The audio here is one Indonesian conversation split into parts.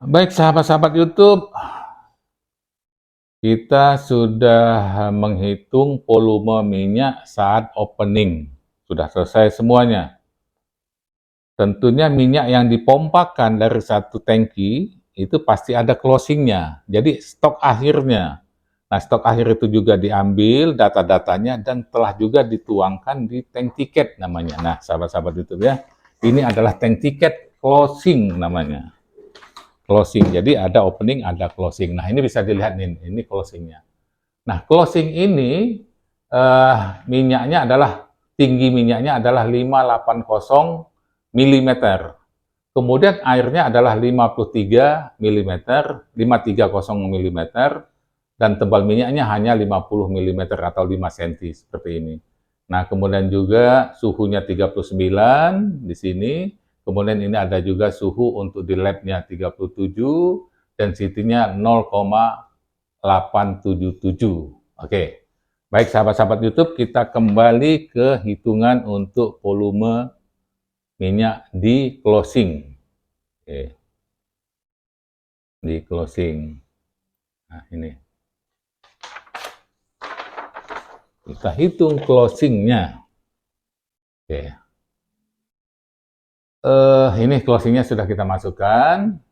Baik sahabat-sahabat YouTube, kita sudah menghitung volume minyak saat opening. Sudah selesai semuanya. Tentunya minyak yang dipompakan dari satu tangki itu pasti ada closingnya. Jadi stok akhirnya. Nah, stok akhir itu juga diambil data-datanya dan telah juga dituangkan di tank tiket namanya. Nah, sahabat-sahabat YouTube ya, ini adalah tank tiket closing namanya. Closing, jadi ada opening, ada closing. Nah, ini bisa dilihat nih, ini closingnya. Nah, closing ini minyaknya adalah, tinggi minyaknya adalah 580 mm. Kemudian airnya adalah 53 mm, 530 mm, dan tebal minyaknya hanya 50 mm atau 5 cm seperti ini. Nah, kemudian juga suhunya 39 di sini. Kemudian ini ada juga suhu untuk di labnya 37, density-nya 0,877. Oke. Baik sahabat-sahabat YouTube, kita kembali ke hitungan untuk volume minyak di closing. Oke. Di closing. Nah, ini. Kita hitung closingnya. Oke. Ini closingnya sudah kita masukkan.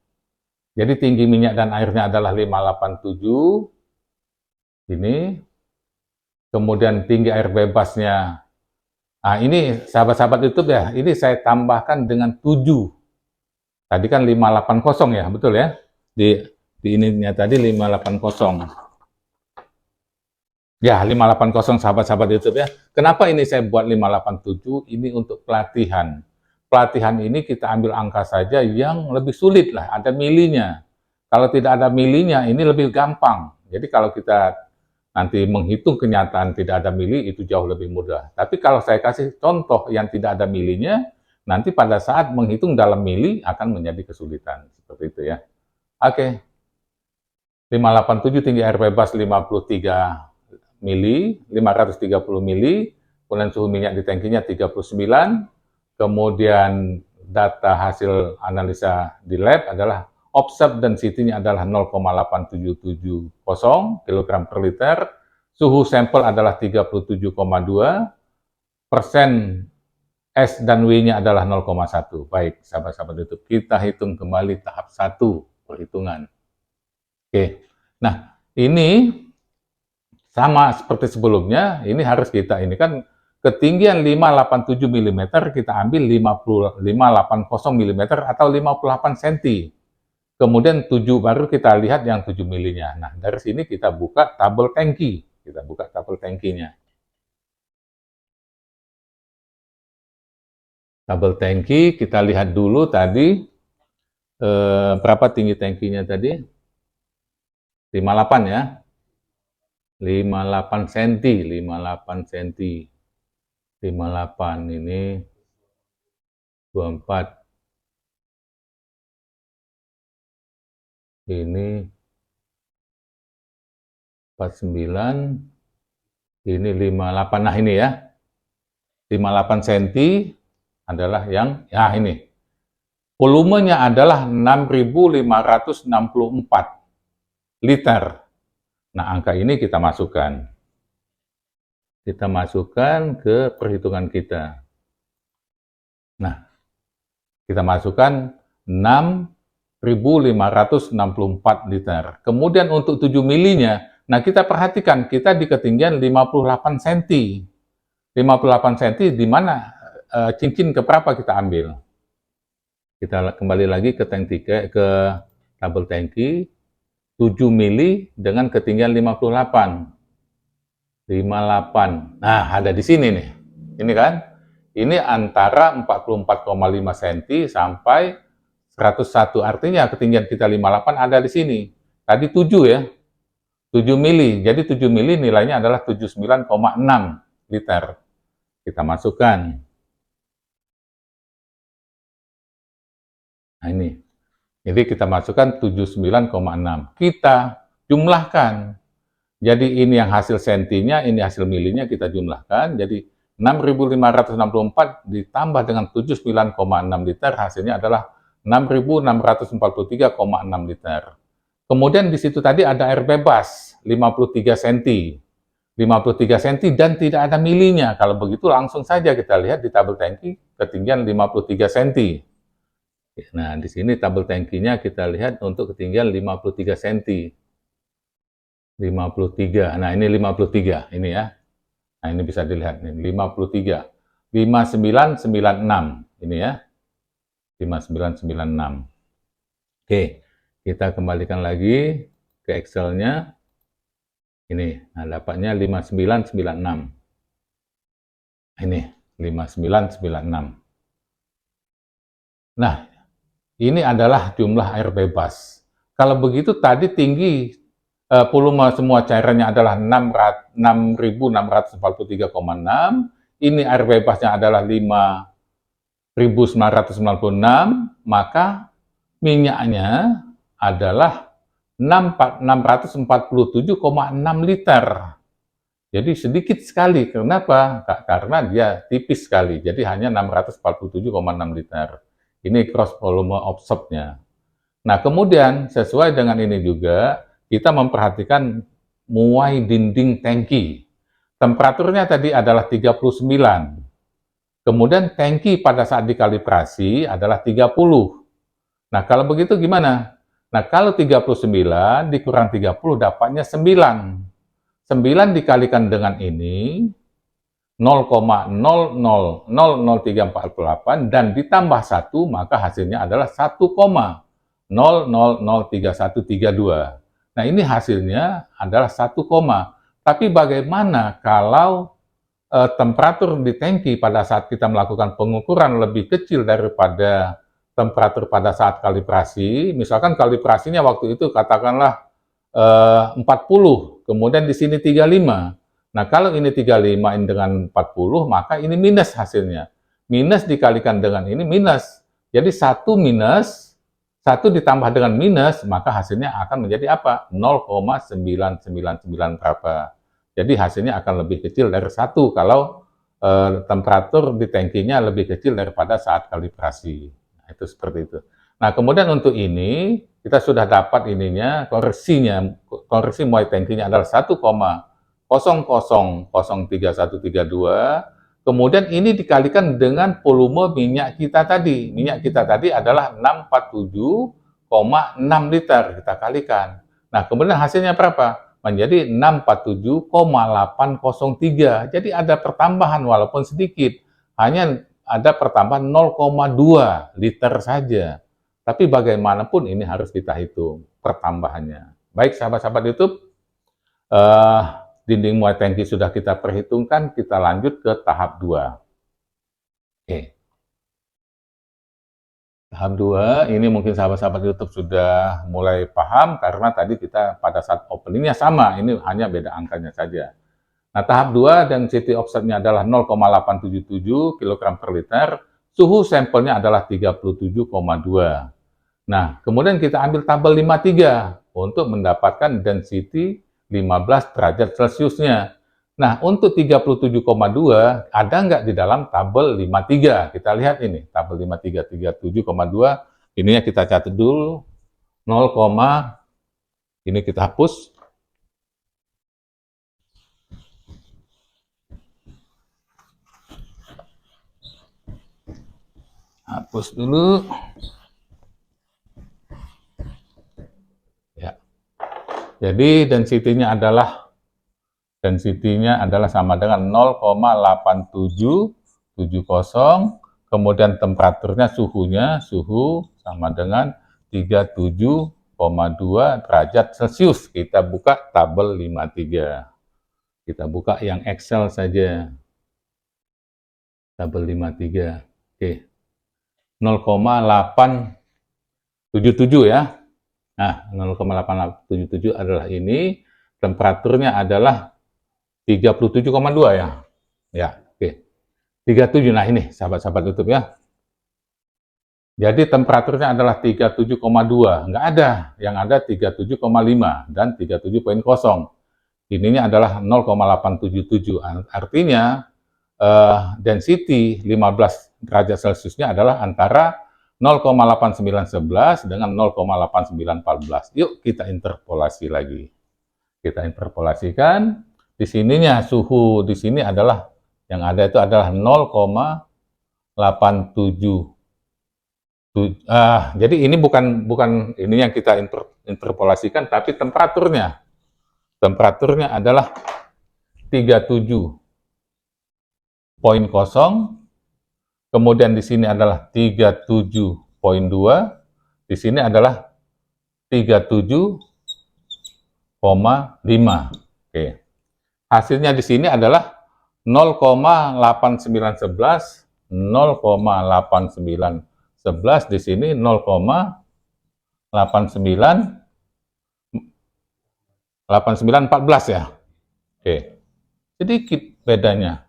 Jadi tinggi minyak dan airnya adalah 587. Ini. Kemudian tinggi air bebasnya. Nah, ini sahabat-sahabat YouTube ya, ini saya tambahkan dengan 7. Tadi kan 580 ya, betul ya? Di ininya tadi 580. Ya, 580 sahabat-sahabat YouTube ya. Kenapa ini saya buat 587? Ini untuk pelatihan. Pelatihan ini kita ambil angka saja yang lebih sulit lah, ada milinya. Kalau tidak ada milinya, ini lebih gampang. Jadi kalau kita nanti menghitung kenyataan tidak ada mili, itu jauh lebih mudah. Tapi kalau saya kasih contoh yang tidak ada milinya, nanti pada saat menghitung dalam mili akan menjadi kesulitan. Seperti itu ya. Oke. 587 tinggi air bebas 53 mili, 530 mili, kemudian suhu minyak di tangkinya 39, kemudian data hasil analisa di lab adalah observed density-nya adalah 0,8770 kg per liter, suhu sampel adalah 37,2, persen S dan W-nya adalah 0,1. Baik, sahabat-sahabat YouTube, kita hitung kembali tahap 1 perhitungan. Oke, nah ini sama seperti sebelumnya, ini harus kita, ini kan ketinggian 587 mm, kita ambil 580 mm atau 58 cm. Kemudian 7 baru kita lihat yang 7 milinya. Nah, dari sini kita buka tabel tangki. Kita buka tabel tangkinya. Tabel tangki, kita lihat dulu tadi berapa tinggi tangkinya tadi? 58 ya. 58 cm, 58 cm. 58 ini 24. Ini 49, ini 58. Nah ini ya, 58 cm adalah yang, ya ini. Volumenya adalah 6.564 liter. Nah angka ini kita masukkan. Kita masukkan ke perhitungan kita. Nah, kita masukkan 6.564 liter. Kemudian untuk 7 milinya, nah kita perhatikan, kita di ketinggian 58 cm. 58 cm di mana cincin keberapa kita ambil? Kita kembali lagi ke tank 3, ke tabel tangki, 7 mili dengan ketinggian 58. Nah, ada di sini nih. Ini kan? Ini antara 44,5 cm sampai 101. Artinya ketinggian kita 58 ada di sini. Tadi 7 ya. 7 mili. Jadi 7 mili nilainya adalah 79,6 liter. Kita masukkan. Nah, ini. Jadi kita masukkan 79,6. Kita jumlahkan. Jadi ini yang hasil sentinya, ini hasil milinya kita jumlahkan. Jadi 6.564 ditambah dengan 79,6 liter, hasilnya adalah 6.643,6 liter. Kemudian di situ tadi ada air bebas, 53 cm. 53 cm dan tidak ada milinya. Kalau begitu langsung saja kita lihat di tabel tangki ketinggian 53 cm. Nah, di sini tabel tangkinya kita lihat untuk ketinggian 53 cm. 53. Nah, ini 53 ini ya. Nah, ini bisa dilihat nih, 53. 5996 ini ya. 5996. Oke, kita kembalikan lagi ke Excel-nya. Ini, nah dapatnya 5996. Ini 5996. Nah, ini adalah jumlah air bebas. Kalau begitu tadi tinggi volume semua cairannya adalah 6.643,6. Ini air bebasnya adalah 5.996, maka minyaknya adalah 647,6 liter. Jadi sedikit sekali. Kenapa? Karena dia tipis sekali. Jadi hanya 647,6 liter. Ini cross volume observe-nya. Nah, kemudian sesuai dengan ini juga, kita memperhatikan muai dinding tangki. Temperaturnya tadi adalah 39. Kemudian tangki pada saat dikalibrasi adalah 30. Nah, kalau begitu gimana? Nah, kalau 39 dikurang 30 dapatnya 9. 9 dikalikan dengan ini, 0,000348 dan ditambah 1, maka hasilnya adalah 1,00033132. Nah, ini hasilnya adalah 1, tapi bagaimana kalau temperatur di tangki pada saat kita melakukan pengukuran lebih kecil daripada temperatur pada saat kalibrasi? Misalkan kalibrasinya waktu itu katakanlah 40, kemudian di sini 35. Nah, kalau ini 35 dengan 40, maka ini minus hasilnya. Minus dikalikan dengan ini minus. Jadi 1 minus, 1 ditambah dengan minus, maka hasilnya akan menjadi apa? 0,999 berapa. Jadi hasilnya akan lebih kecil dari 1 kalau temperatur di tangkinya lebih kecil daripada saat kalibrasi. Nah, itu seperti itu. Nah, kemudian untuk ini, kita sudah dapat ininya, koreksi muai tangkinya adalah 1,00033132. Kemudian ini dikalikan dengan volume minyak kita tadi. Minyak kita tadi adalah 647,6 liter. Kita kalikan. Nah, kemudian hasilnya berapa? Menjadi 647,803. Jadi ada pertambahan walaupun sedikit. Hanya ada pertambahan 0,2 liter saja. Tapi bagaimanapun ini harus kita hitung pertambahannya. Baik sahabat-sahabat YouTube, dinding muai tangki sudah kita perhitungkan, kita lanjut ke tahap 2. Oke. Tahap 2, ini mungkin sahabat-sahabat YouTube sudah mulai paham, karena tadi kita pada saat openingnya sama, ini hanya beda angkanya saja. Nah, tahap 2, density offsetnya adalah 0,877 kg per liter, suhu sampelnya adalah 37,2. Nah, kemudian kita ambil tabel 53 untuk mendapatkan density 15 derajat Celciusnya. Nah, untuk 37,2 ada nggak di dalam tabel 53? Kita lihat ini, tabel 53, 37,2. Ininya kita catat dulu, 0, ini kita hapus. Hapus dulu. Ya. Jadi density-nya adalah sama dengan 0,8770, kemudian temperaturnya, suhu sama dengan 37,2 derajat Celcius. Kita buka tabel 53. Kita buka yang Excel saja. Tabel 53. Oke. 0,877 ya. Nah, 0,877 adalah ini. Temperaturnya adalah 37,2 ya. Ya, oke. 37. Nah, ini sahabat-sahabat YouTube ya. Jadi temperaturnya adalah 37,2. Enggak ada. Yang ada 37,5 dan 37,0. Ininya adalah 0,877. Artinya density 15 derajat Celciusnya adalah antara 0,8911 dengan 0,8914. Yuk kita interpolasi lagi. Kita interpolasikan. Di sininya suhu di sini adalah yang ada itu adalah 0,87. Jadi ini bukan ini yang kita interpolasikan, tapi temperaturnya. Temperaturnya adalah 37,0. Kemudian di sini adalah 37,2. Di sini adalah 37,5. Oke. Hasilnya di sini adalah 0,8911, 0,8911 di sini 0,8914 ya. Oke. Sedikit bedanya.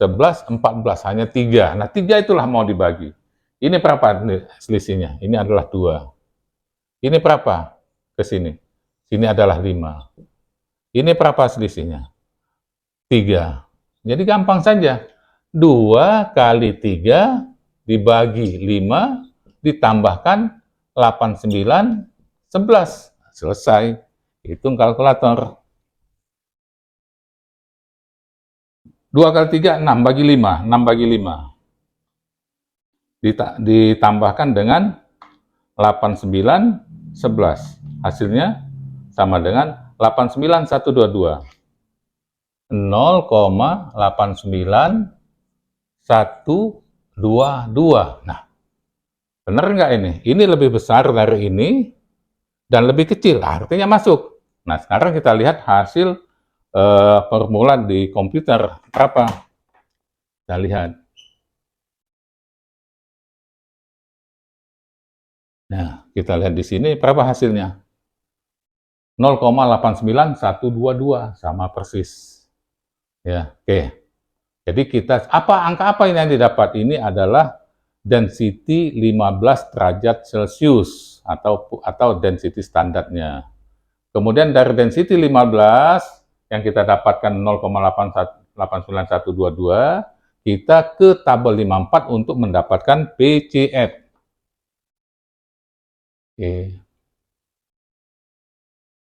11, 14, hanya 3. Nah, 3 itulah mau dibagi. Ini berapa selisihnya? Ini adalah 2. Ini berapa? Ke sini. Sini adalah 5. Ini berapa selisihnya? 3. Jadi gampang saja. 2 kali 3 dibagi 5 ditambahkan 8, 9, 11. Selesai. Hitung kalkulator. 2 kali 3, 6 bagi 5. 6 bagi 5. Ditambahkan dengan 8, 9, 11. Hasilnya sama dengan 89122. 0,89122. Nah, benar nggak ini? Ini lebih besar dari ini dan lebih kecil, artinya masuk. Nah, sekarang kita lihat hasil formula di komputer berapa? Kita lihat. Nah, kita lihat di sini berapa hasilnya? 0,89122, sama persis. Ya, oke. Jadi angka apa ini yang didapat? Ini adalah density 15 derajat Celcius atau density standarnya. Kemudian dari density 15 yang kita dapatkan 0,89122, kita ke tabel 54 untuk mendapatkan PCF. Oke.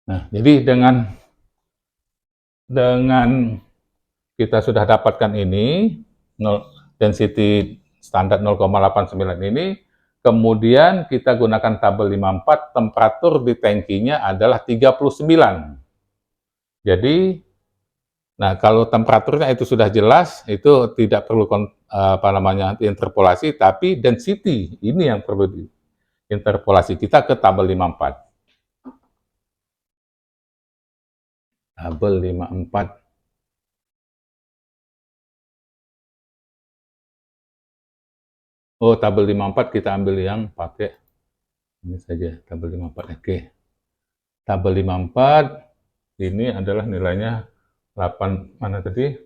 Nah, jadi dengan kita sudah dapatkan ini, density standar 0,89 ini, kemudian kita gunakan tabel 54, temperatur di tangkinya adalah 39. Jadi, nah kalau temperaturnya itu sudah jelas, itu tidak perlu interpolasi, tapi density ini yang perlu diinterpolasi. Kita ke tabel 54. Tabel 54. Oh, tabel 54 kita ambil yang pakai ini saja, tabel 54. Oke. Tabel 54 ini adalah nilainya 8, mana tadi?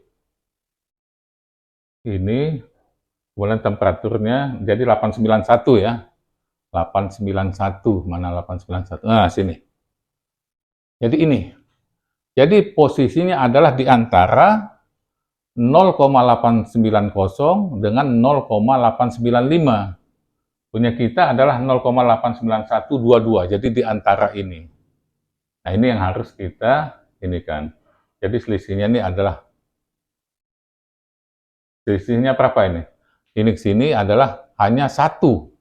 Ini, kemudian temperaturnya jadi 891 ya. 891, mana 891? Nah, sini. Jadi ini. Jadi posisinya adalah di antara 0,890 dengan 0,895. Punya kita adalah 0,89122. Jadi di antara ini. Nah, ini yang harus kita ini kan. Jadi selisihnya ini adalah selisihnya berapa ini? Ini sini adalah hanya 1.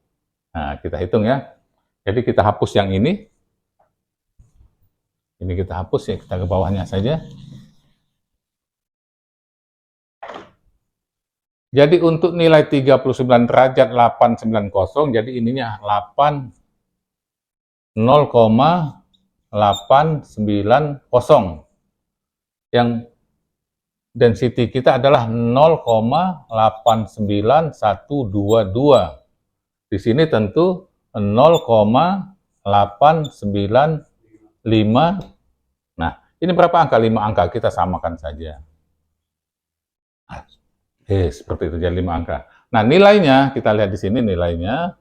Nah, kita hitung ya. Jadi kita hapus yang ini. Ini kita hapus ya, kita ke bawahnya saja. Jadi untuk nilai 39 derajat 890, jadi ininya 0,890. Yang density kita adalah 0,89122. Di sini tentu 0,895. Nah, ini berapa angka? 5 angka, kita samakan saja. Seperti itu, jadi 5 angka. Nah, nilainya, kita lihat di sini nilainya,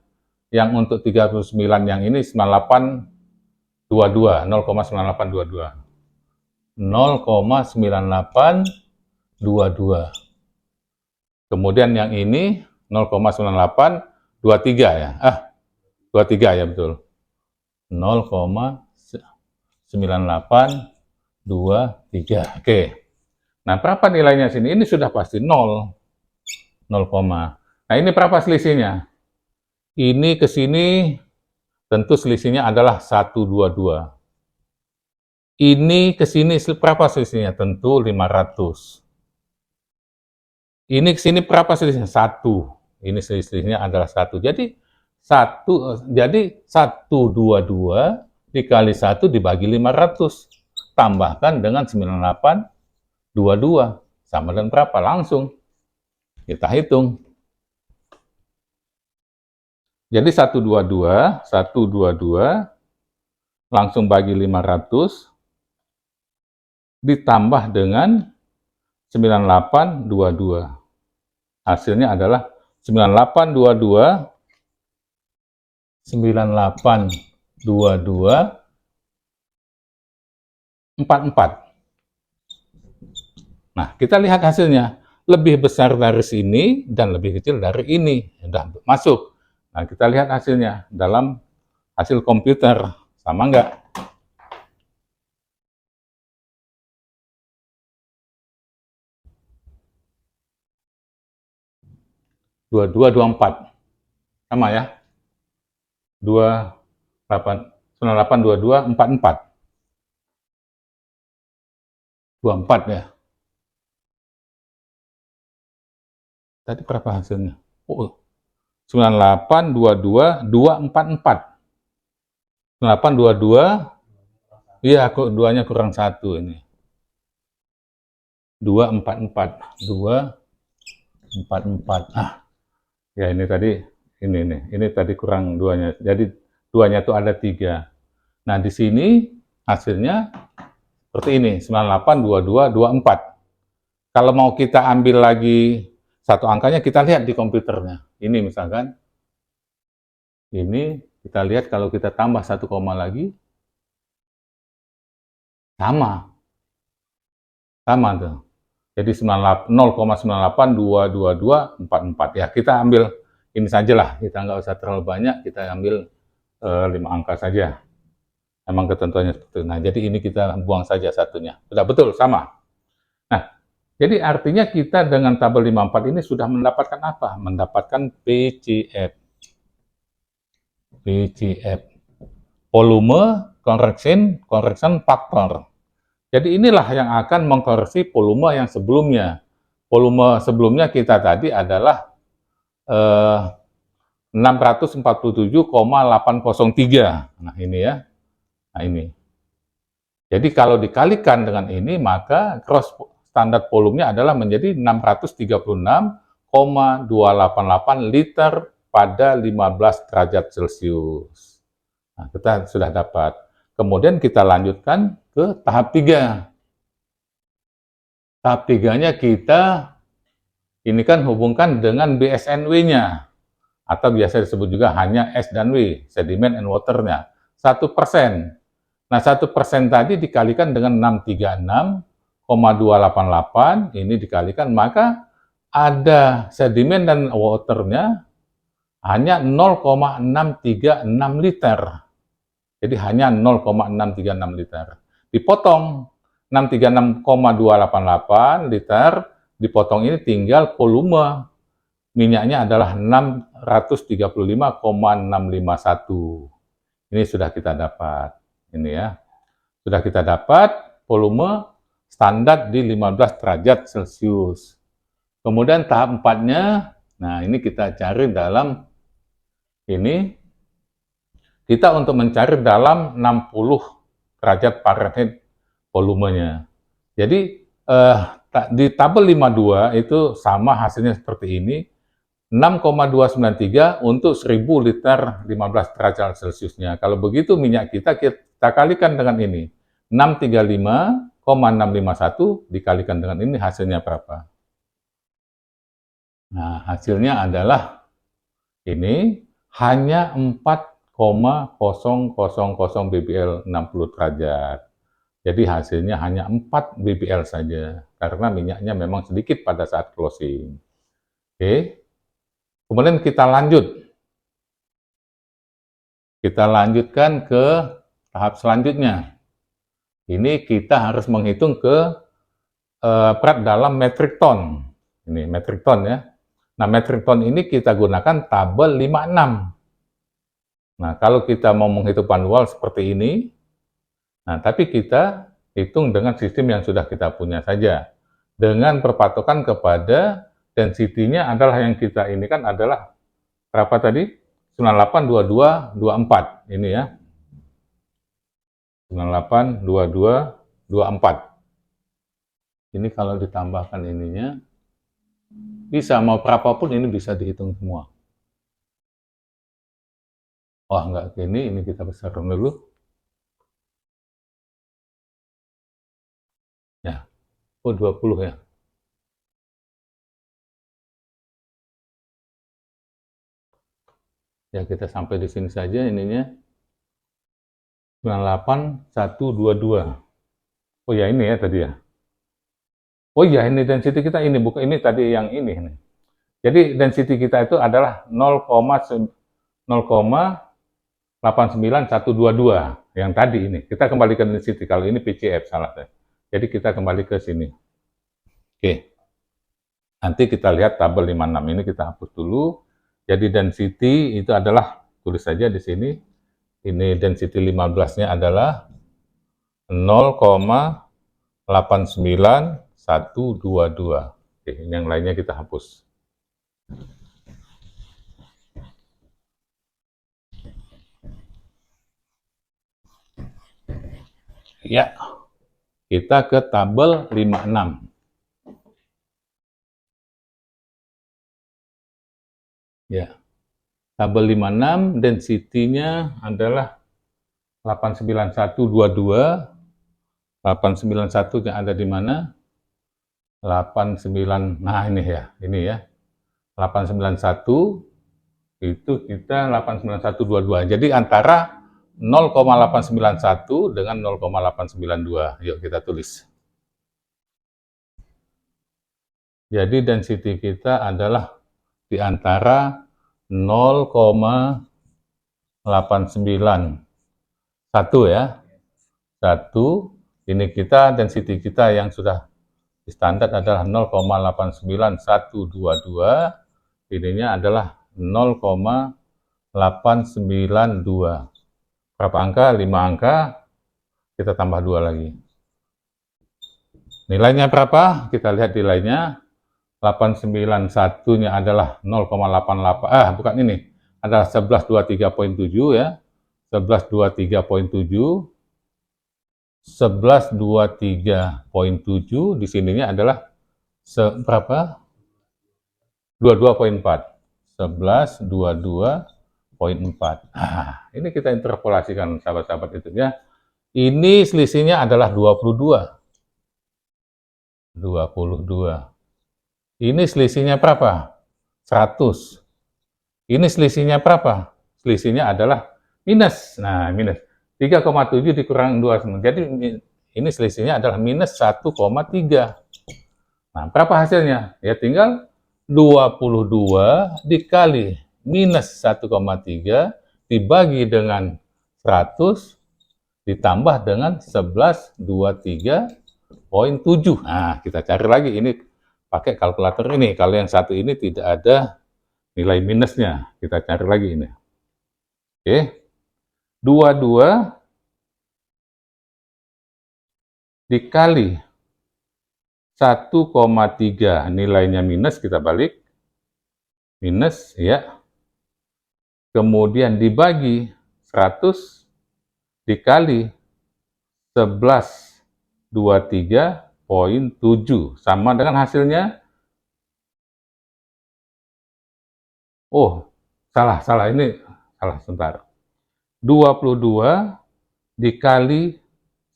yang untuk 39 yang ini 9822, 0,9822. 0,9822. Kemudian yang ini 0,9823 ya. 23 ya betul. 0,9823. Oke. Nah, berapa nilainya sini? Ini sudah pasti 0. 0, nah ini berapa selisihnya? Ini ke sini tentu selisihnya adalah 122. Ini ke sini berapa selisihnya? Tentu 500. Ini ke sini berapa selisihnya? 1. Ini selisihnya adalah 1. Jadi 122 dikali 1 dibagi 500. Tambahkan dengan 9822. Sama dengan berapa? Langsung kita hitung. Jadi 122 langsung bagi 500 ditambah dengan 9822. Hasilnya adalah 9822 44. Nah, kita lihat hasilnya. Lebih besar dari sini dan lebih kecil dari ini. Sudah masuk. Nah, kita lihat hasilnya dalam hasil komputer. Sama nggak? Dua empat. Sama ya? 982244. 24 ya. Tadi berapa hasilnya? 9822244. 9822. Iya, kok duanya kurang 1 ini. 244. 244. Ya ini tadi ini tadi kurang 2-nya. Jadi 2-nya itu ada 3. Nah, di sini hasilnya seperti ini, 982224. Kalau mau kita ambil lagi satu angkanya, kita lihat di komputernya. Ini misalkan, ini kita lihat kalau kita tambah 1 koma lagi, sama tuh. Jadi 0,9822244. Ya, kita ambil ini sajalah, kita nggak usah terlalu banyak, kita ambil 5 angka saja. Emang ketentuannya seperti itu. Nah, jadi ini kita buang saja satunya. Sudah betul, sama. Nah, jadi artinya kita dengan tabel 54 ini sudah mendapatkan apa? Mendapatkan PCF. PCF. Volume correction factor. Jadi inilah yang akan mengkoreksi volume yang sebelumnya. Volume sebelumnya kita tadi adalah 647,803. Nah, ini ya. Nah, ini. Jadi kalau dikalikan dengan ini, maka gross standar volumenya adalah menjadi 636,288 liter pada 15 derajat Celcius. Nah, kita sudah dapat. Kemudian kita lanjutkan ke tahap 3. Tahap 3-nya kita ini kan hubungkan dengan BSNW-nya, atau biasa disebut juga hanya S dan W, sediment and water-nya, 1%. Nah, 1% tadi dikalikan dengan 636,288, ini dikalikan, maka ada sedimen dan water-nya hanya 0,636 liter. Jadi hanya 0,636 liter. Dipotong 636,288 liter, dipotong ini tinggal volume minyaknya adalah 635,651. Ini sudah kita dapat. Ini ya. Sudah kita dapat volume standar di 15 derajat Celcius. Kemudian tahap 4-nya, nah ini kita cari dalam ini, kita untuk mencari dalam 60 derajat Fahrenheit volumenya. Jadi di tabel 52 itu sama hasilnya seperti ini, 6,293 untuk 1000 liter 15 derajat Celciusnya. Kalau begitu minyak kita kalikan dengan ini, 635,651 dikalikan dengan ini hasilnya berapa? Nah, hasilnya adalah ini hanya 4,000 BBL 60 derajat. Jadi hasilnya hanya 4 BBL saja, karena minyaknya memang sedikit pada saat closing. Oke, kemudian kita lanjut. Kita lanjutkan ke tahap selanjutnya. Ini kita harus menghitung ke berat dalam metrik ton. Ini metrik ton ya. Nah, metrik ton ini kita gunakan tabel 56. Nah, kalau kita mau menghitung manual seperti ini, nah tapi kita hitung dengan sistem yang sudah kita punya saja. Dengan berpatokan kepada density-nya adalah yang kita ini kan adalah berapa tadi? 982224 ini ya. 982224. Ini kalau ditambahkan ininya bisa mau berapapun ini bisa dihitung semua. Wah, nggak gini, ini kita besarkan dulu. Ya, oh 20 ya. Ya, kita sampai di sini saja ininya. 98122. Oh ya, ini ya tadi ya. Oh iya, ini density kita ini, bukan ini tadi yang ini. Jadi density kita itu adalah 0,89122 yang tadi ini. Kita kembalikan density, kalau ini PCF salah saya. Jadi kita kembali ke sini. Oke. Nanti kita lihat tabel 56 ini kita hapus dulu. Jadi density itu adalah, tulis saja di sini. Ini density 15-nya adalah 0,89122. Oke, ini yang lainnya kita hapus. Ya, kita ke tabel 56. Ya, tabel 56 density-nya adalah 89122. 891 yang ada di mana? 89, nah ini ya, 891 itu kita 89122. Jadi antara 0,891 dengan 0,892. Yuk kita tulis. Jadi density kita adalah di antara 0,891 ya. 1, ini kita density kita yang sudah standar adalah 0,89122. Ininya adalah 0,892. Berapa angka? 5 angka. Kita tambah 2 lagi. Nilainya berapa? Kita lihat nilainya. 891-nya adalah 0,88. Bukan ini. Adalah 1123.7 ya. 1123.7. 1123.7 di sininya adalah berapa? 22.4. 1122.4. Ini kita interpolasikan sahabat-sahabat itu ya. Ini selisihnya adalah 22. 22. Ini selisihnya berapa? 100. Ini selisihnya berapa? Selisihnya adalah minus. Nah, minus. 3,7 dikurang 2. Jadi ini selisihnya adalah minus 1,3. Nah, berapa hasilnya? Ya tinggal 22 dikali minus 1,3 dibagi dengan 100 ditambah dengan 1123.7. Nah, kita cari lagi ini pakai kalkulator ini. Kalau yang satu ini tidak ada nilai minusnya, kita cari lagi ini. Oke. 22 dikali 1,3 nilainya minus, kita balik. Minus, ya. Kemudian dibagi 100 dikali 1123,7 sama dengan hasilnya. Oh, salah, ini salah sebentar. 22 dikali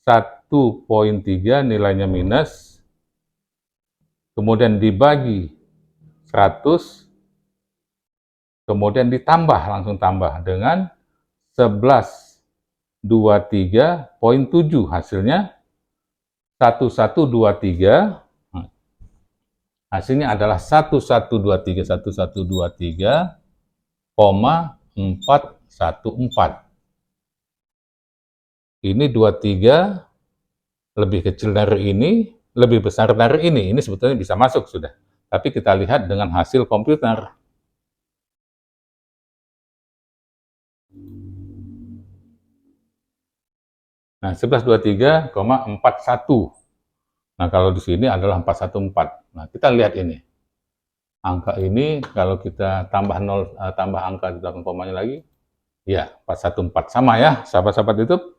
1,3 nilainya minus, kemudian dibagi 100, kemudian ditambah, langsung tambah dengan 1123,7, hasilnya 1123. Hasilnya adalah 1123,414. Ini 23 lebih kecil dari ini, lebih besar dari ini. Ini sebetulnya bisa masuk sudah. Tapi kita lihat dengan hasil komputer. Nah, 1123,41. Nah, kalau di sini adalah 414. Nah, kita lihat ini. Angka ini kalau kita tambah 0, tambah angka di belakang komanya lagi, ya 414. Sama ya, sahabat-sahabat YouTube.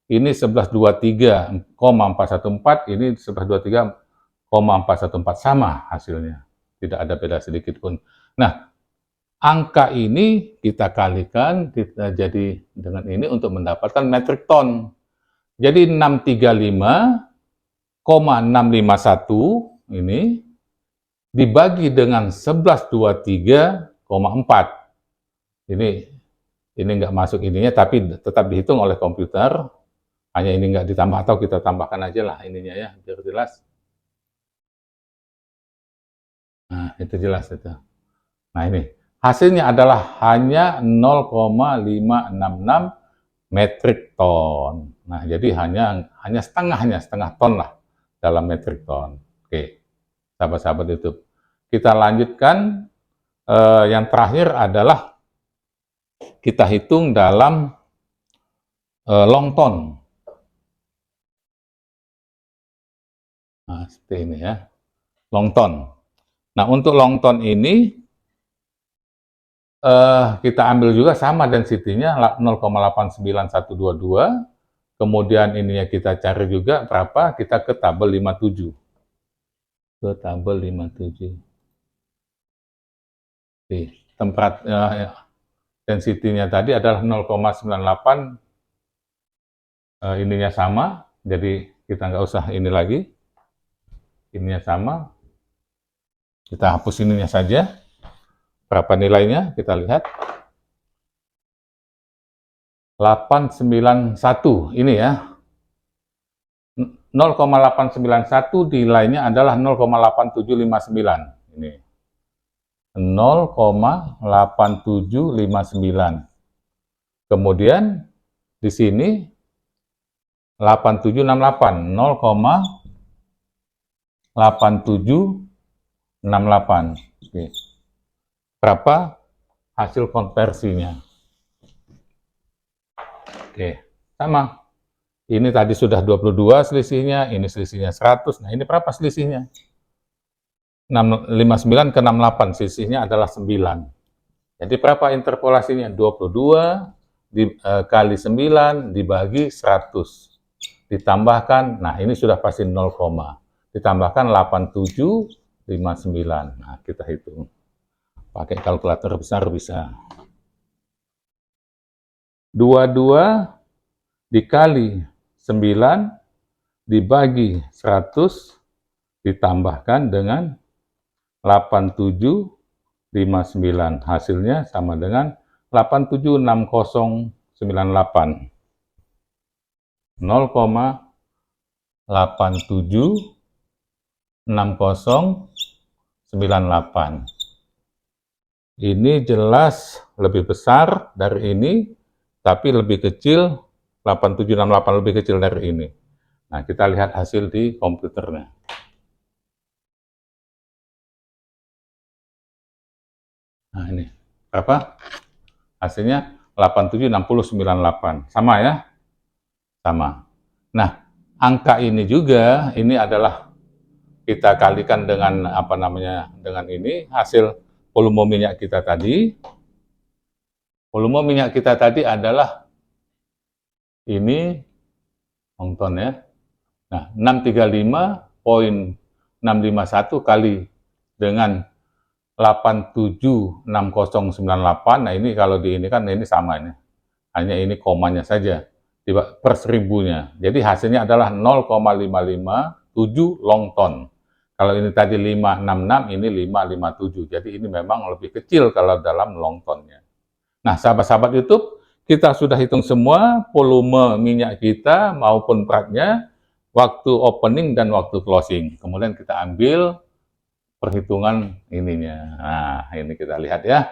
Ini 1123,414, ini 1123,414, sama hasilnya. Tidak ada beda sedikit pun. Nah, angka ini kita kalikan, kita jadi dengan ini untuk mendapatkan metrik ton. Jadi 635,651 ini dibagi dengan 1123,4. Ini nggak masuk ininya, tapi tetap dihitung oleh komputer. Hanya ini nggak ditambah, atau kita tambahkan aja lah ininya ya, biar jelas. Nah, itu jelas itu. Nah, ini hasilnya adalah hanya 0,566 metrik ton. Nah, jadi hanya setengah ton lah dalam metrik ton. Oke, sahabat-sahabat YouTube. Kita lanjutkan, yang terakhir adalah kita hitung dalam long ton. Nah, seperti ini ya, long ton. Nah, untuk long ton ini kita ambil juga sama density-nya 0,89122. Kemudian ininya kita cari juga berapa, kita ke tabel 57. Ke tabel 57. Oke, tempat density-nya tadi adalah 0,98, ininya sama, jadi kita nggak usah ini lagi. Ininya sama, kita hapus ininya saja. Berapa nilainya? Kita lihat. 891 ini ya. 0,891 nilainya adalah 0,8759. Ini 0,8759. Kemudian di sini 8768, 0,8768. Oke. Berapa hasil konversinya? Oke, sama. Ini tadi sudah 22 selisihnya, ini selisihnya 100. Nah, ini berapa selisihnya? 59 ke 68, selisihnya adalah 9. Jadi berapa interpolasinya? 22 kali 9 dibagi 100. Ditambahkan, nah ini sudah pasti 0, ditambahkan 8759. Nah, kita hitung. Pakai kalkulator besar bisa. 22 dikali 9 dibagi 100 ditambahkan dengan 8759. Hasilnya sama dengan 876098. 0,876098. Ini jelas lebih besar dari ini, tapi lebih kecil, 8768 lebih kecil dari ini. Nah, kita lihat hasil di komputernya. Nah, ini berapa? Hasilnya 876098. Sama ya? Sama. Nah, angka ini juga, ini adalah kita kalikan dengan apa namanya, dengan ini hasil volume minyak kita tadi. Volume minyak kita tadi adalah ini nonton ya. Nah, 635,651 kali dengan 876098. Nah, ini kalau di ini kan ini sama ini. Hanya ini komanya saja per seribunya. Jadi hasilnya adalah 0,557 long ton. Kalau ini tadi 566, ini 557. Jadi ini memang lebih kecil kalau dalam long tonnya. Nah, sahabat-sahabat YouTube, kita sudah hitung semua volume minyak kita maupun beratnya, waktu opening dan waktu closing. Kemudian kita ambil perhitungan ininya. Nah, ini kita lihat ya.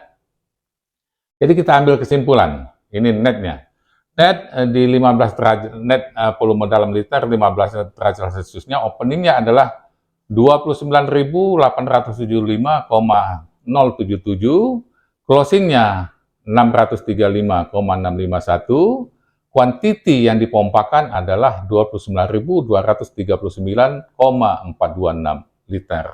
Jadi kita ambil kesimpulan. Ini netnya. Net di 15 derajat, net volume dalam liter 15 derajat Celciusnya openingnya adalah 29.875,077, closingnya 635,651, quantity yang dipompakan adalah 29.239,426 liter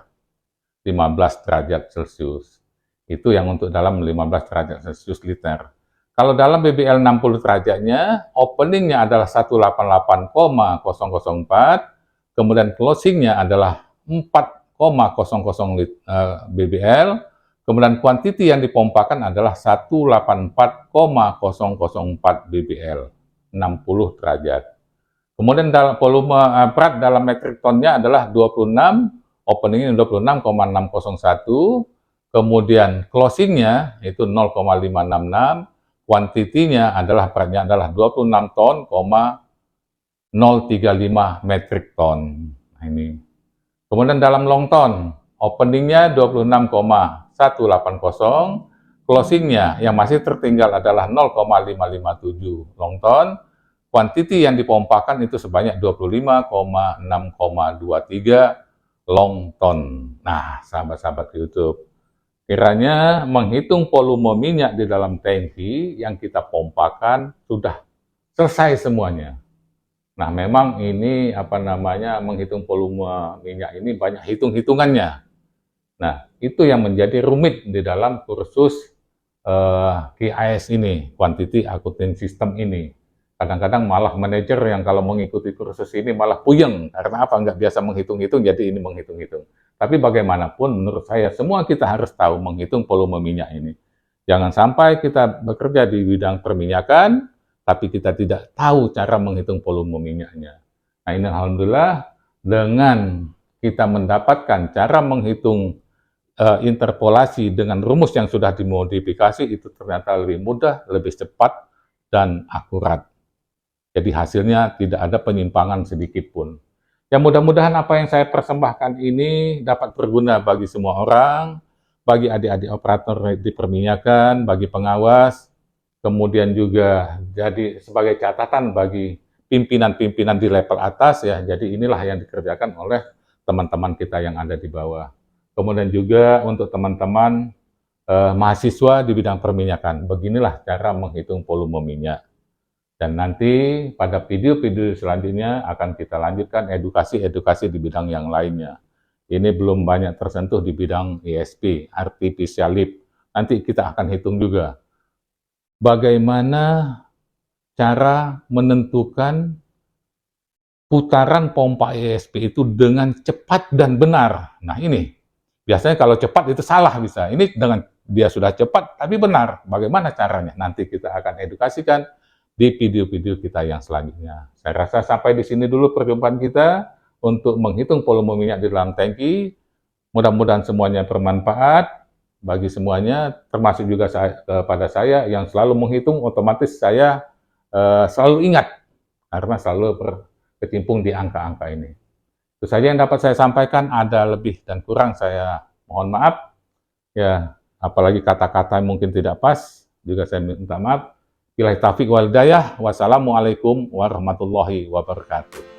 15 derajat Celcius. Itu yang untuk dalam 15 derajat Celcius liter. Kalau dalam BBL 60 derajatnya, openingnya adalah 188,004, kemudian closingnya adalah 4,00 BBL, kemudian quantity yang dipompakan adalah 184,004 BBL, 60 derajat. Kemudian dalam volume berat dalam metrik tonnya adalah 26, openingnya 26,601, kemudian closingnya itu 0,566, kuantitinya adalah beratnya adalah 26 ton, 035 metrik ton. Nah, ini. Kemudian dalam long ton, openingnya 26,180, closingnya yang masih tertinggal adalah 0,557 long ton, kuantiti yang dipompakan itu sebanyak 25,623 long ton. Nah, sahabat-sahabat YouTube, kiranya menghitung volume minyak di dalam tangki yang kita pompakan sudah selesai semuanya. Nah, memang ini apa namanya, menghitung volume minyak ini banyak hitung-hitungannya. Nah, itu yang menjadi rumit di dalam kursus QAS ini, Quantity Accounting System ini. Kadang-kadang malah manajer yang kalau mengikuti kursus ini malah puyeng. Karena apa? Nggak biasa menghitung-hitung, jadi ini menghitung-hitung. Tapi bagaimanapun menurut saya semua kita harus tahu menghitung volume minyak ini. Jangan sampai kita bekerja di bidang perminyakan, tapi kita tidak tahu cara menghitung volume minyaknya. Nah, ini alhamdulillah dengan kita mendapatkan cara menghitung interpolasi dengan rumus yang sudah dimodifikasi, itu ternyata lebih mudah, lebih cepat, dan akurat. Jadi hasilnya tidak ada penyimpangan sedikit pun. Ya, mudah-mudahan apa yang saya persembahkan ini dapat berguna bagi semua orang, bagi adik-adik operator di perminyakan, bagi pengawas, kemudian juga jadi sebagai catatan bagi pimpinan-pimpinan di level atas ya. Jadi inilah yang dikerjakan oleh teman-teman kita yang ada di bawah. Kemudian juga untuk teman-teman mahasiswa di bidang perminyakan, beginilah cara menghitung volume minyak. Dan nanti pada video-video selanjutnya akan kita lanjutkan edukasi-edukasi di bidang yang lainnya. Ini belum banyak tersentuh di bidang ESP, Artificial Lift. Nanti kita akan hitung juga bagaimana cara menentukan putaran pompa ESP itu dengan cepat dan benar. Nah, ini biasanya kalau cepat itu salah bisa. Ini dengan dia sudah cepat tapi benar. Bagaimana caranya? Nanti kita akan edukasikan di video-video kita yang selanjutnya. Saya rasa sampai di sini dulu perjumpaan kita untuk menghitung volume minyak di dalam tangki. Mudah-mudahan semuanya bermanfaat bagi semuanya, termasuk juga kepada saya yang selalu menghitung. Otomatis saya selalu ingat karena selalu berkecimpung di angka-angka ini. Itu saja yang dapat saya sampaikan. Ada lebih dan kurang saya mohon maaf. Ya, apalagi kata-kata mungkin tidak pas, juga saya minta maaf. Billahi taufiq wal hidayah. Wassalamualaikum warahmatullahi wabarakatuh.